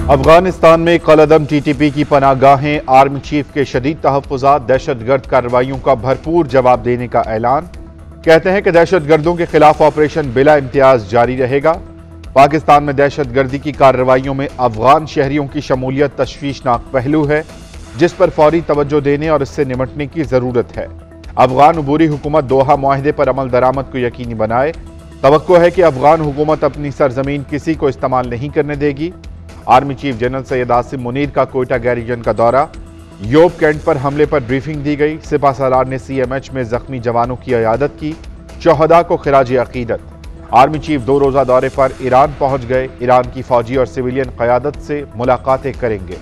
अफगानिस्तान में कलअदम TTP की पनाहगाहें, army chief के शदीद तहफ़्फ़ुज़ात, दहशतगर्द कार्रवाइयों का भरपूर जवाब देने का ऐलान। कहते हैं कि दहशतगर्दों के खिलाफ ऑपरेशन बिला इम्तियाज जारी रहेगा। पाकिस्तान में दहशतगर्दी की कार्रवाइयों में अफगान शहरियों की शमूलियत तशवीशनाक पहलू है, जिस पर फौरी तवज्जो देने और इससे निमटने की जरूरत है। अफगान अबूरी हुकूमत दोहा मुआहदे पर अमल दरामद को यकीनी बनाए। तवक्को है कि अफगान हुकूमत अपनी सरजमीन किसी को इस्तेमाल नहीं करने देगी। Army chief general Syed Asim Munir का कोयटा गैरिजन का दौरा, योब कैंट पर हमले पर ब्रीफिंग दी गई। सिपा सालार ने CMH में जख्मी जवानों की इयादत की। शोहदा को खिराज अकीदत। आर्मी चीफ 2 रोजा दौरे पर ईरान पहुंच गए। ईरान की फौजी और सिविलियन क़यादत से मुलाकातें करेंगे।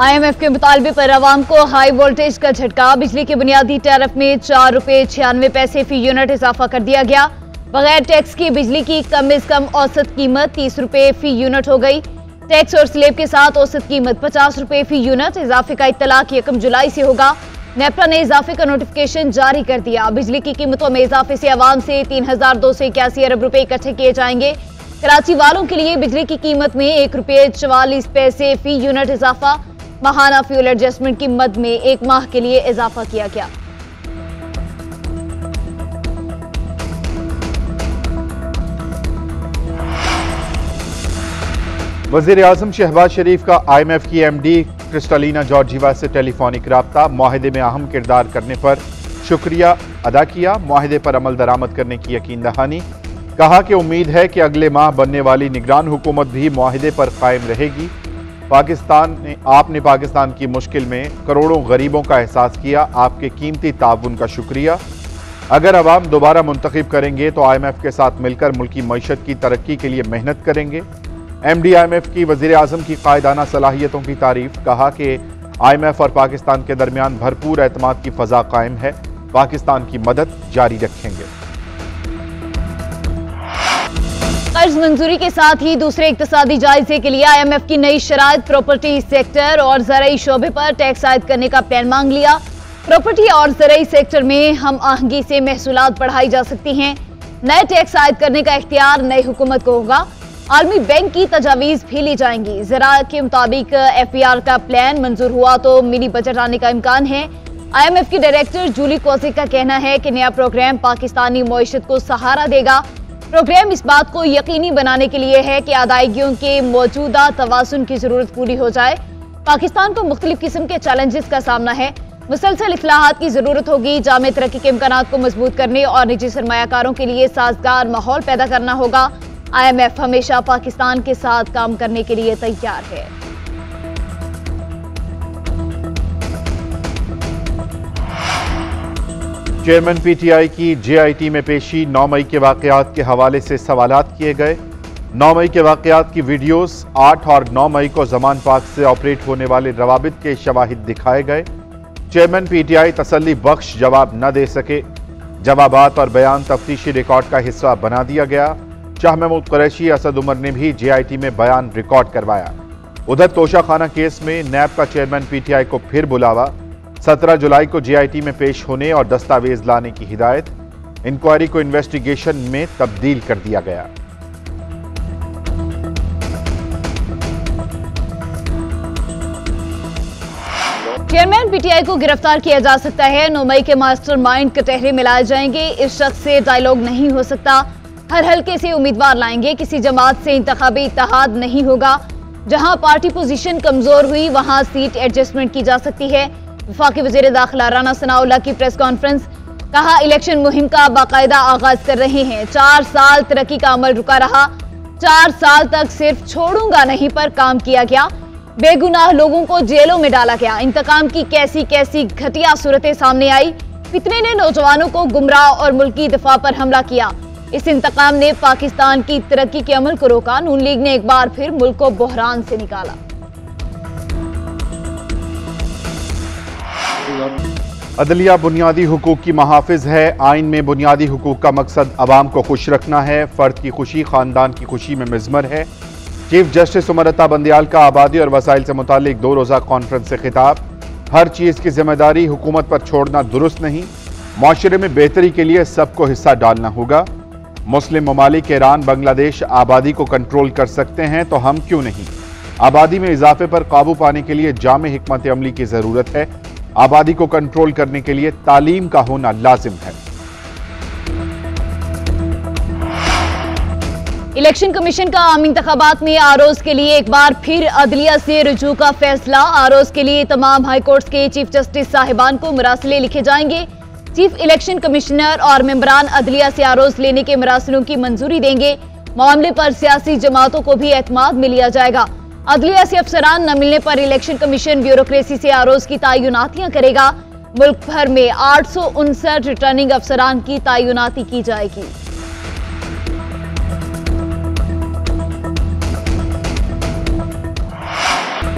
IMF के मुतालबे पर अवाम को हाई वोल्टेज का झटका। बिजली के बुनियादी टैरिफ में 4 रुपये 96 पैसे फी यूनिट इजाफा कर दिया गया। बगैर टैक्स की बिजली की कम से कम औसत कीमत 30 रुपये फी यूनिट हो गई। टैक्स और स्लेब के साथ औसत कीमत 50 रुपये फी यूनिट। इजाफे का इत्तलाक 1 जुलाई से होगा। नेपरा ने इजाफे का नोटिफिकेशन जारी कर दिया। बिजली की कीमतों में इजाफे से अवाम से 3281 अरब रुपए इकट्ठे किए जाएंगे। कराची वालों के लिए बिजली की कीमत में 1 रुपये 44 पैसे फी यूनिट इजाफा। माहाना फ्यूल एडजस्टमेंट की मद में 1 माह के लिए इजाफा किया गया। वज़ीर आज़म शहबाज शरीफ का IMF की MD क्रिस्टलिना जॉर्जिवा से टेलीफोनिक राब्ता। मुआहदे में अहम किरदार करने पर शुक्रिया अदा किया। मुआहदे पर अमल दरामद करने की यकीन दहानी। कहा कि उम्मीद है कि अगले माह बनने वाली निगरान हुकूमत भी मुआहदे पर कायम रहेगी। आपने पाकिस्तान की मुश्किल में करोड़ों गरीबों का एहसास किया। आपके कीमती ताउन का शुक्रिया। अगर अवाम दोबारा मुंतखब करेंगे तो IMF के साथ मिलकर मुल्की मईशत की तरक्की के लिए मेहनत करेंगे। MD IMF की वज़ीर आज़म की कायदाना सलाहियतों की तारीफ। कहा कि IMF और पाकिस्तान के दरमियान भरपूर एतमाद की फ़ज़ा कायम है। पाकिस्तान की मदद जारी रखेंगे। कर्ज मंजूरी के साथ ही दूसरे इक्तिसादी जायजे के लिए IMF की नई शराइत प्रॉपर्टी सेक्टर और ज़राई शोबे पर टैक्स आयद करने का प्लान मांग लिया। प्रॉपर्टी और ज़राई सेक्टर में हम आहंगी से महसूलात बढ़ाई जा सकती हैं। नए टैक्स आयद करने का इख्तियार नई हुकूमत को होगा। आलमी बैंक की तजावीज़ भी ली जाएंगी। ज़रा के मुताबिक FPR का प्लान मंजूर हुआ तो मिनी बजट आने का इम्कान है। IMF की डायरेक्टर जूली कोजिक का कहना है कि नया प्रोग्राम पाकिस्तानी मईशत को सहारा देगा। प्रोग्राम इस बात को यकीनी बनाने के लिए है कि अदायगियों के मौजूदा तवाज़ुन की जरूरत पूरी हो जाए। पाकिस्तान को मुख्तलिफ किस्म के चैलेंजेस का सामना है। मुसलसल इस्लाहात की जरूरत होगी। जामे तरक्की के इम्कानात को मजबूत करने और निजी सरमायाकारों के लिए साजगार माहौल पैदा करना होगा। IMF हमेशा पाकिस्तान के साथ काम करने के लिए तैयार है। चेयरमैन PTI की JIT में पेशी। 9 मई के वाकयात के हवाले से सवालात किए गए। 9 मई के वाकयात की वीडियोस 8 और 9 मई को जमान पाक से ऑपरेट होने वाले रवाबित के शवाहिद दिखाए गए। चेयरमैन PTI तसल्ली बख्श जवाब न दे सके। जवाबात और बयान तफ्तीशी रिकॉर्ड का हिस्सा बना दिया गया। शाह महमूद कुरैशी, असद उमर ने भी JIT में बयान रिकॉर्ड करवाया। उधर तोशा खाना केस में नैब का चेयरमैन PTI को फिर बुलावा। 17 जुलाई को JIT में पेश होने और दस्तावेज लाने की हिदायत। इंक्वायरी को इन्वेस्टिगेशन में तब्दील कर दिया गया। चेयरमैन PTI को गिरफ्तार किया जा सकता है। 9 मई के मास्टरमाइंड कटहरे में लाए जाएंगे। इस शख्स से डायलॉग नहीं हो सकता। हर हल्के से उम्मीदवार लाएंगे। किसी जमात से इंतखाबी इत्तेहाद नहीं होगा। जहां पार्टी पोजीशन कमजोर हुई वहां सीट एडजस्टमेंट की जा सकती है। वफाकी वज़ीर दाखिला राना सनाउल्लाह की प्रेस कॉन्फ्रेंस। कहा, इलेक्शन मुहिम का बाकायदा आगाज कर रहे हैं। 4 साल तरक्की का अमल रुका रहा। 4 साल तक सिर्फ छोड़ूंगा नहीं पर काम किया गया। बेगुनाह लोगों को जेलों में डाला गया। इंतकाम की कैसी कैसी घटिया सूरतें सामने आई। फितने ने नौजवानों को गुमराह और मुल्की दिफा पर हमला किया। इस इंतकाम ने पाकिस्तान की तरक्की के अमल को रोका। नून लीग ने एक बार फिर मुल्क को बहरान से निकाला। अदलिया बुनियादी हुकूक की महाफिज है। आइन में बुनियादी हुकूक का मकसद अवाम को खुश रखना है। फर्द की खुशी खानदान की खुशी में मिज़मर है। चीफ जस्टिस उमर अता बंदियाल का आबादी और वसाइल से मुतालिक 2 रोज़ा कॉन्फ्रेंस से खिताब। हर चीज़ की जिम्मेदारी हुकूमत पर छोड़ना दुरुस्त नहीं। माशरे में बेहतरी के लिए सबको हिस्सा डालना होगा। मुस्लिम ममालिक ईरान, बांग्लादेश आबादी को कंट्रोल कर सकते हैं तो हम क्यों नहीं। आबादी में इजाफे पर काबू पाने के लिए जामे हिकमत अमली की जरूरत है। आबादी को कंट्रोल करने के लिए तालीम का होना लाजिम है। इलेक्शन कमीशन का आम इंतखाबात में आरोज के लिए एक बार फिर अदलिया से रुजू का फैसला। आरोज के लिए तमाम हाईकोर्ट के चीफ जस्टिस साहिबान को मरासले लिखे जाएंगे। चीफ इलेक्शन कमिश्नर और मेंबरान अदलिया से आरोज लेने के मरासलों की मंजूरी देंगे। मामले पर सियासी जमातों को भी एतमाद में लिया जाएगा। अदलिया से अफसरान न मिलने पर इलेक्शन कमीशन ब्यूरोक्रेसी से आरोज की तयनातियां करेगा। मुल्क भर में 859 रिटर्निंग अफसरान की तयनाती की जाएगी।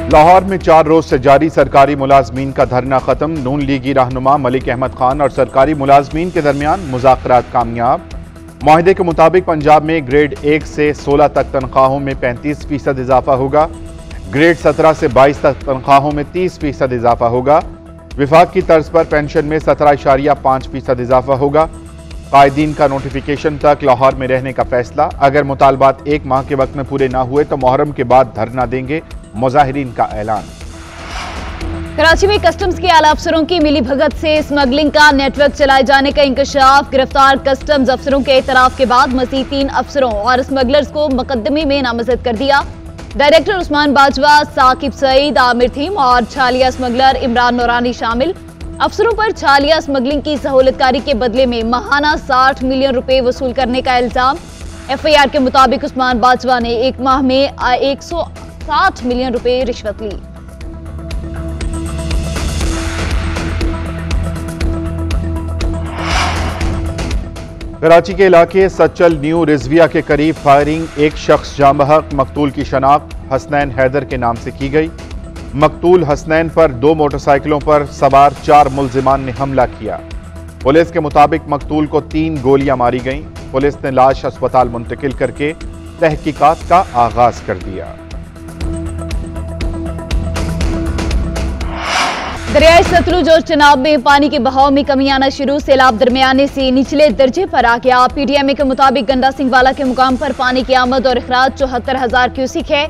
लाहौर में 4 रोज से जारी सरकारी मुलाजमीन का धरना खत्म। नून लीगी रहनुमा मलिक अहमद खान और सरकारी मुलाजमीन के दरमियान मुज़ाकरात कामयाब। माहिदे के मुताबिक पंजाब में ग्रेड 1 से 16 तक तनख्वाहों में 35% इजाफा होगा। ग्रेड 17 से 22 तक तनख्वाहों में 30% इजाफा होगा। विफाक की तर्ज पर पेंशन में 17.5% इजाफा होगा। कायदीन का नोटिफिकेशन तक लाहौर में रहने का फैसला। अगर मुतालबात 1 माह के वक्त में पूरे ना हुए तो मुहर्रम के बाद धरना देंगे, मुजाहिरीन का ऐलान। कराची में कस्टम्स के आला अफसरों की मिली भगत से स्मगलिंग का नेटवर्क चलाए जाने का इंकशाफ। गिरफ्तार कस्टम्स अफसरों के एतराफ के बाद मजीद 3 अफसरों और स्मगलर्स को मुकदमे में नामजद कर दिया। डायरेक्टर उस्मान बाजवा, साकिब सईद, आमिर थीम और छालिया स्मगलर इमरान नौरानी शामिल। अफसरों पर छालिया स्मगलिंग की सहूलतकारी के बदले में माहाना 60 मिलियन रुपए वसूल करने का इल्जाम। FIR के मुताबिक उस्मान बाजवा ने 1 माह में 160 मिलियन रुपए रिश्वत ली। कराची के इलाके सच्चल न्यू रिजविया के करीब फायरिंग। एक शख्स जाँ बहक। मकतूल की शनाख्त हसनैन हैदर के नाम से की गई। मकतूल हसनैन पर 2 मोटरसाइकिलों पर सवार 4 मुल्जिमान ने हमला किया। पुलिस के मुताबिक मकतूल को 3 गोलियां मारी गईं। पुलिस ने लाश अस्पताल मुंतकिल करके तहकीकात का आगाज कर दिया। दरियाई सतलुज और चनाब में पानी के बहाव में कमी आना शुरू। सैलाब दरमियाने से निचले दर्जे पर आ गया। PTMA के मुताबिक गंडा सिंहवाला के मुकाम पर पानी की आमद और अखराज 74,000 क्यूसिक है।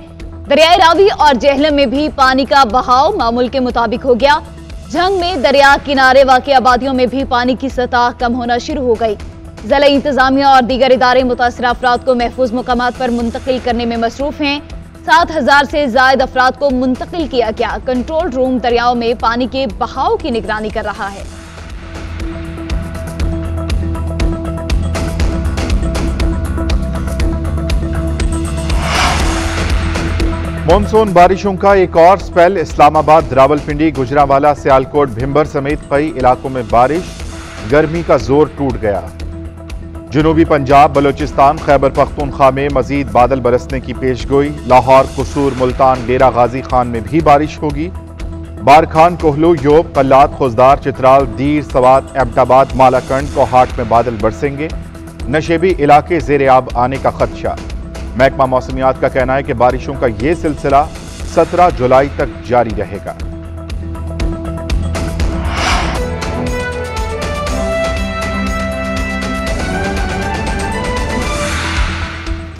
दरियाई रावी और जेहलम में भी पानी का बहाव मामूल के मुताबिक हो गया। झंग में दरिया किनारे वाक़ई आबादियों में भी पानी की सतह कम होना शुरू हो गई। जिला इंतजामिया और दीगर इदारे मुतासर अफराद को महफूज मुकामात पर मुंतकिल करने में मसरूफ हैं। 7,000 से जायद अफराद को मुंतकिल किया गया। कंट्रोल रूम दरियाओं में पानी के बहाव की निगरानी कर रहा है। मानसून बारिशों का एक और स्पेल। इस्लामाबाद, रावलपिंडी, गुजरांवाला, सियालकोट, भिंबर समेत कई इलाकों में बारिश। गर्मी का जोर टूट गया। जनूबी पंजाब, बलोचिस्तान, खैबर पख्तूनख्वा में मजीद बादल बरसने की पेशगोई। लाहौर, कसूर, मुल्तान, डेरा गाजी खान में भी बारिश होगी। बारखान, कोहलू, योब, कल्लात, खुजदार, चित्राल, दीर, सवात, एबटाबाद, मालाकंड, कोहाट में बादल बरसेंगे। नशेबी इलाके ज़ेरे आब आने का खदशा। महकमा मौसमियात का कहना है कि बारिशों का ये सिलसिला 17 जुलाई तक जारी रहेगा।